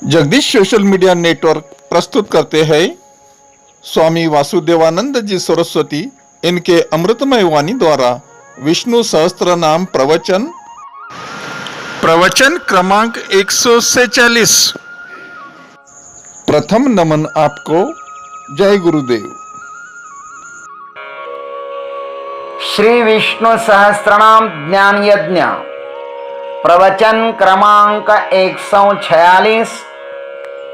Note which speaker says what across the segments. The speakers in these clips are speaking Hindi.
Speaker 1: जगदीश सोशल मीडिया नेटवर्क प्रस्तुत करते हैं स्वामी वासुदेवानंद जी सरस्वती इनके अमृतमय वाणी द्वारा विष्णु सहस्त्र नाम प्रवचन क्रमांक 146। प्रथम नमन आपको। जय गुरुदेव।
Speaker 2: श्री विष्णु सहस्त्रनाम ज्ञान यज्ञ प्रवचन क्रमांक 146,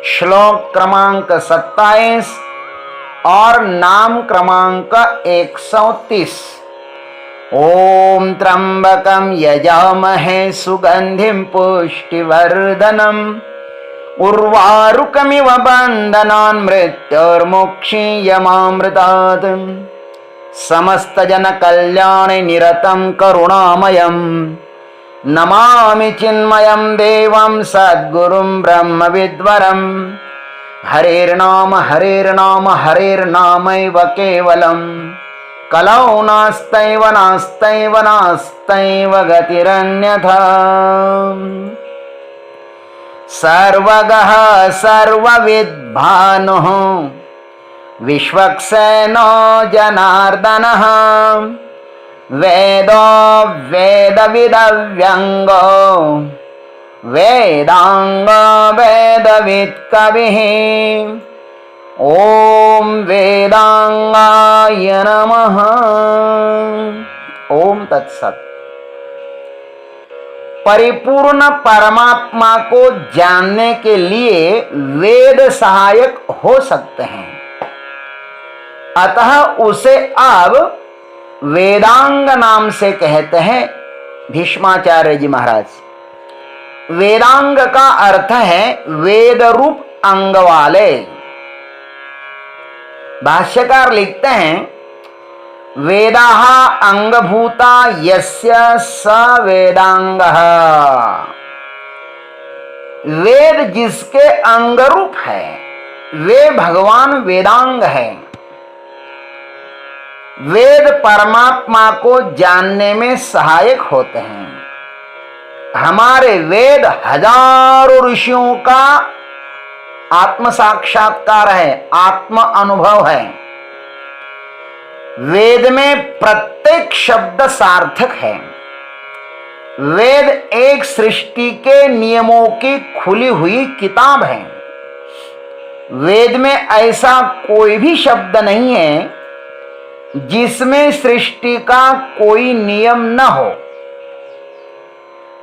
Speaker 2: श्लोक क्रमांक 27 और नाम क्रमांक 130। ओम त्र्यंबकं यजामहे सुगंधिं पुष्टिवर्धनम् उर्वारुकमिव बन्धनान् मृत्योर्मुक्षीयमामृतात् समस्त जन कल्याणे निरतं करुणामयम् नमामि चिन्मयं देवं सद्गुरुं ब्रह्मविद्वरम् हरेर्नाम हरेर्नामैव केवलम् कलौ नास्तैव नास्तैव नास्तैव गतिरन्यथा। सर्वगः सर्वविद्भानुः विश्वक्सेनो जनार्दनः वेदो वेदविदव्यङ्गो वेदांगो वेदवित् कविः। ओम वेदांगाय नमः। ओम तत्सत। परिपूर्ण परमात्मा को जानने के लिए वेद सहायक हो सकते हैं, अतः उसे अब वेदांग नाम से कहते हैं भीष्माचार्य जी महाराज। वेदांग का अर्थ है वेद रूप अंग वाले। भाष्यकार लिखते हैं वेदाः अंगभूता यस्य स वेदांगः। वेद जिसके अंग रूप है वे भगवान वेदांग है। वेद परमात्मा को जानने में सहायक होते हैं। हमारे वेद हजारों ऋषियों का आत्म साक्षात्कार है, आत्म अनुभव है। वेद में प्रत्येक शब्द सार्थक है। वेद एक सृष्टि के नियमों की खुली हुई किताब है। वेद में ऐसा कोई भी शब्द नहीं है जिसमें सृष्टि का कोई नियम न हो।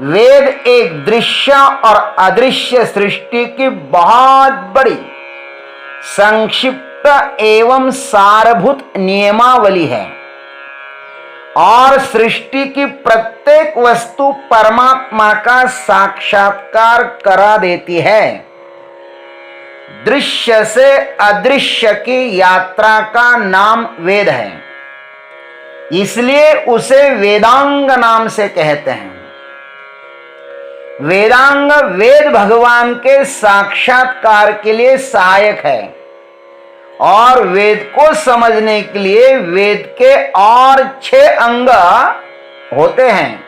Speaker 2: वेद एक दृश्य और अदृश्य सृष्टि की बहुत बड़ी संक्षिप्त एवं सारभूत नियमावली है और सृष्टि की प्रत्येक वस्तु परमात्मा का साक्षात्कार करा देती है। दृश्य से अदृश्य की यात्रा का नाम वेद है, इसलिए उसे वेदांग नाम से कहते हैं। वेदांग वेद भगवान के साक्षात्कार के लिए सहायक है और वेद को समझने के लिए वेद के और 6 अंग होते हैं।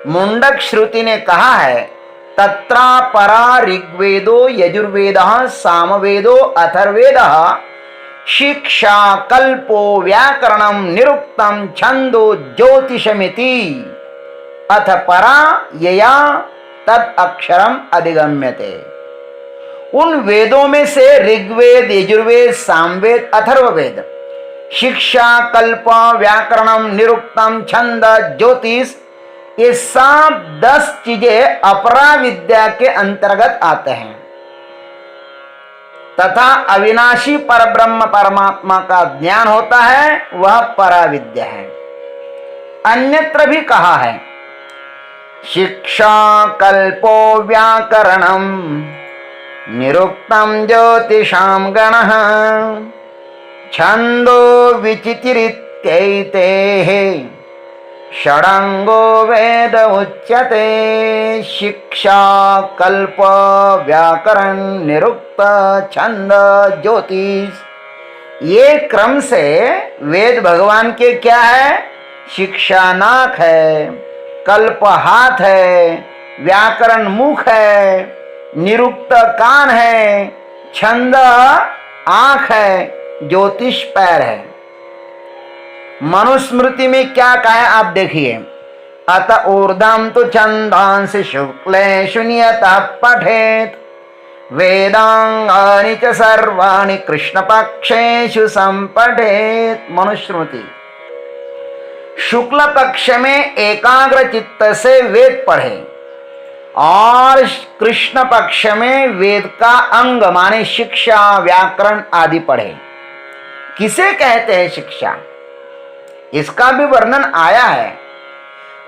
Speaker 2: मुंडक श्रुति ने कहा है तत्रा परा ऋग्वेदो यजुर्वेदः सामवेदो अथर्वेदः शिक्षा कल्पो व्याकरणं निरुक्तं छंदो ज्योतिषमिति अथ परा यया तद अक्षरम अधिगम्यते। उन वेदों में से ऋग्वेद यजुर्वेद सामवेद अथर्ववेद शिक्षा कल्प व्याकरणम निरुक्तम छंद ज्योतिष ये सब 10 चीजें अपरा विद्या के अंतर्गत आते हैं तथा अविनाशी परब्रह्म परमात्मा का ज्ञान होता है, वह परा विद्या है। अन्यत्र भी कहा है शिक्षा कल्पो व्याकरणम निरुक्तम ज्योतिषाम गणः छंदो विचितिरित्यैतेः षडंगो वेद उच्यते। शिक्षा कल्प व्याकरण निरुक्त छंद ज्योतिष ये क्रम से वेद भगवान के क्या है? शिक्षा नाक है, कल्प हाथ है, व्याकरण मुख है, निरुक्त कान है, छंद आंख है, ज्योतिष पैर है। मनुस्मृति में क्या कहा है आप देखिए, अत ऊर्ध्वं तु छंदांसि शुक्लेषु नियतः पठेत् वेदांगानि च सर्वाणि कृष्ण पक्षेषु संपठेत्। मनुस्मृति। शुक्ल पक्ष में एकाग्र चित्त से वेद पढ़े और कृष्ण पक्ष में वेद का अंग माने शिक्षा, व्याकरण आदि पढ़े। किसे कहते हैं शिक्षा, इसका भी वर्णन आया है।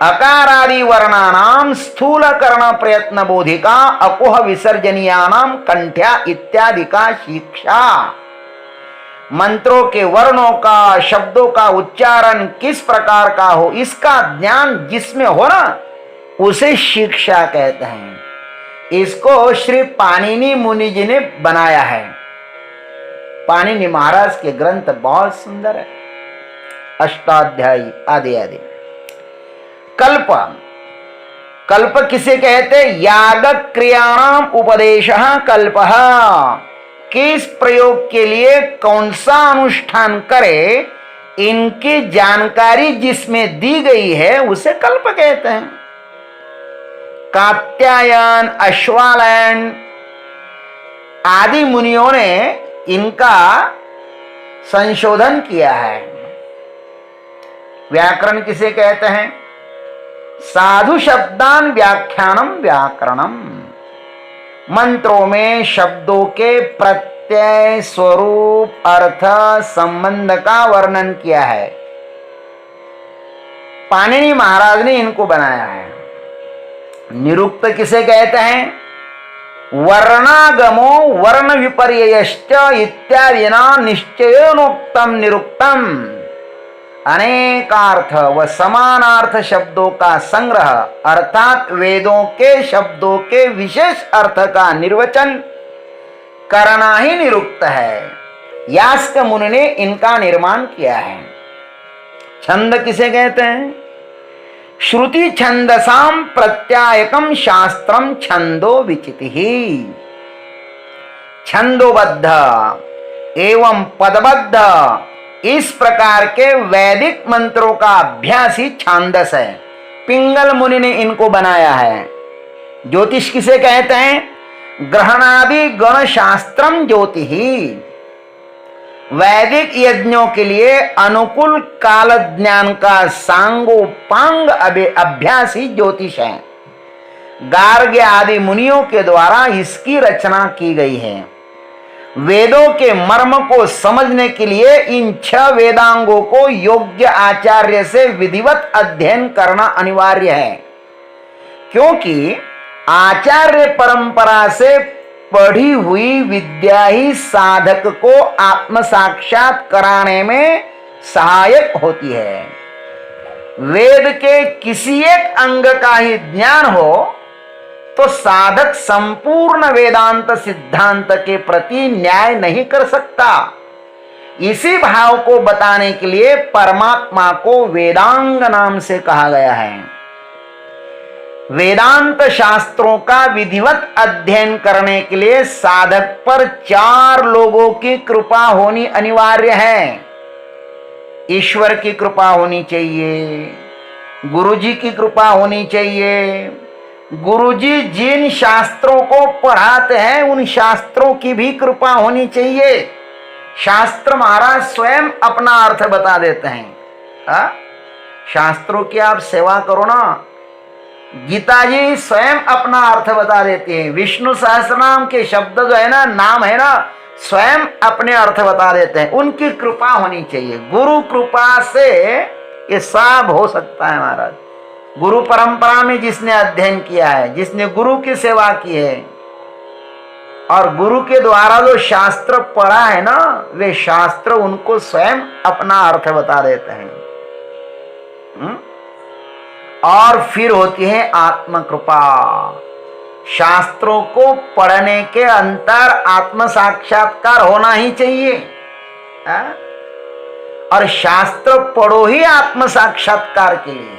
Speaker 2: अकारादि वर्णानाम स्थूल कर्ण प्रयत्न बोधिका अकुह विसर्जनीयानाम कंठ्या इत्यादि का शिक्षा। मंत्रों के वर्णों का, शब्दों का उच्चारण किस प्रकार का हो, इसका ज्ञान जिसमें हो ना, उसे शिक्षा कहते हैं। इसको श्री पाणिनि मुनि जी ने बनाया है। पाणिनि महाराज के ग्रंथ बहुत सुंदर है, अष्टाध्यायी आदि आदि। कल्प, कल्प किसे कहते? याग क्रियाणाम उपदेशः कल्पः। किस प्रयोग के लिए कौन सा अनुष्ठान करे, इनकी जानकारी जिसमें दी गई है उसे कल्प कहते हैं। कात्यायन, अश्वायन आदि मुनियों ने इनका संशोधन किया है। व्याकरण किसे कहते हैं? साधु शब्दान व्याख्यानम व्याकरणम। मंत्रों में शब्दों के प्रत्यय, स्वरूप, अर्थ, संबंध का वर्णन किया है। पाणिनि महाराज ने इनको बनाया है। निरुक्त किसे कहते हैं? वर्णागमो वर्ण विपर्ययश्च इत्यादिना निश्चयोक्तम निरुक्तम। अनेकार्थ व समानार्थ शब्दों का संग्रह अर्थात वेदों के शब्दों के विशेष अर्थ का निर्वचन करना ही निरुक्त है। यास्क मुनि ने इनका निर्माण किया है। छंद किसे कहते हैं? श्रुति छंदसाम प्रत्यायकम शास्त्रम छंदो विचितिः। छंदोबद्ध एवं पदबद्ध इस प्रकार के वैदिक मंत्रों का अभ्यास ही छांदस है। पिंगल मुनि ने इनको बनाया है। ज्योतिष किसे कहते हैं? ग्रहणादि गण शास्त्रम ज्योति ही। वैदिक यज्ञों के लिए अनुकूल काल ज्ञान का सांगोपांग अभ्यास ही ज्योतिष है। गार्ग्य आदि मुनियों के द्वारा इसकी रचना की गई है। वेदों के मर्म को समझने के लिए इन 6 वेदांगों को योग्य आचार्य से विधिवत अध्ययन करना अनिवार्य है, क्योंकि आचार्य परंपरा से पढ़ी हुई विद्या ही साधक को आत्म साक्षात कराने में सहायक होती है। वेद के किसी एक अंग का ही ज्ञान हो तो साधक संपूर्ण वेदांत सिद्धांत के प्रति न्याय नहीं कर सकता। इसी भाव को बताने के लिए परमात्मा को वेदांग नाम से कहा गया है। वेदांत शास्त्रों का विधिवत अध्ययन करने के लिए साधक पर 4 लोगों की कृपा होनी अनिवार्य है। ईश्वर की कृपा होनी चाहिए, गुरुजी की कृपा होनी चाहिए। गुरुजी जिन शास्त्रों को पढ़ाते हैं उन शास्त्रों की भी कृपा होनी चाहिए। शास्त्र महाराज स्वयं अपना अर्थ बता देते हैं। शास्त्रों की आप सेवा करो ना, गीता जी स्वयं अपना अर्थ बता देती है। विष्णु सहस्रनाम के शब्द जो है ना, नाम है ना, स्वयं अपने अर्थ बता देते हैं। उनकी कृपा होनी चाहिए। गुरु कृपा से ये सब हो सकता है महाराज। गुरु परंपरा में जिसने अध्ययन किया है, जिसने गुरु की सेवा की है और गुरु के द्वारा जो शास्त्र पढ़ा है ना, वे शास्त्र उनको स्वयं अपना अर्थ बता देते हैं। और फिर होती है आत्म कृपा। शास्त्रों को पढ़ने के अंतर आत्म साक्षात्कार होना ही चाहिए। और शास्त्र पढ़ो ही आत्म साक्षात्कार के लिए।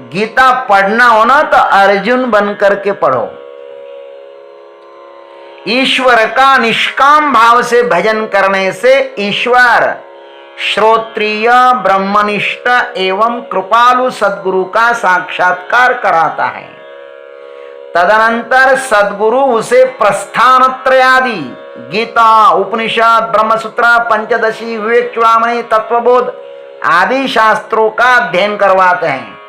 Speaker 2: गीता पढ़ना हो ना तो अर्जुन बन करके पढ़ो। ईश्वर का निष्काम भाव से भजन करने से ईश्वर श्रोत्रिय ब्रह्मनिष्ठ एवं कृपालु सद्गुरु का साक्षात्कार कराता है। तदनंतर सद्गुरु उसे प्रस्थान त्रयादि गीता, उपनिषद, ब्रह्मसूत्र, पंचदशी, विवेक चूड़ामणि, तत्वबोध आदि शास्त्रों का अध्ययन करवाते हैं।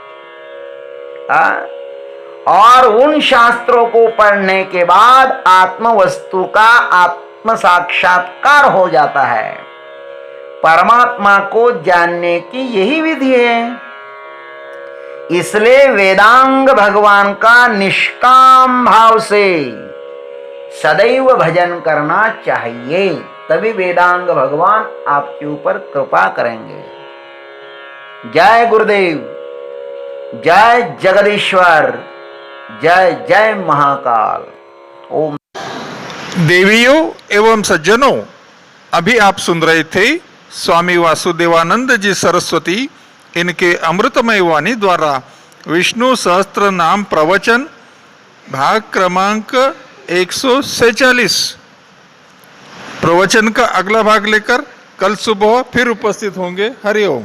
Speaker 2: और उन शास्त्रों को पढ़ने के बाद आत्म वस्तु का आत्म साक्षात्कार हो जाता है। परमात्मा को जानने की यही विधि है। इसलिए वेदांग भगवान का निष्काम भाव से सदैव भजन करना चाहिए, तभी वेदांग भगवान आपके ऊपर कृपा करेंगे। जय गुरुदेव, जय जगदीश्वर, जय जय महाकाल। ओम।
Speaker 1: देवियों एवं सज्जनों, अभी आप सुन रहे थे स्वामी वासुदेवानंद जी सरस्वती इनके अमृतमय वाणी द्वारा विष्णु सहस्त्र नाम प्रवचन भाग क्रमांक 146। प्रवचन का अगला भाग लेकर कल सुबह फिर उपस्थित होंगे। हरि ओम।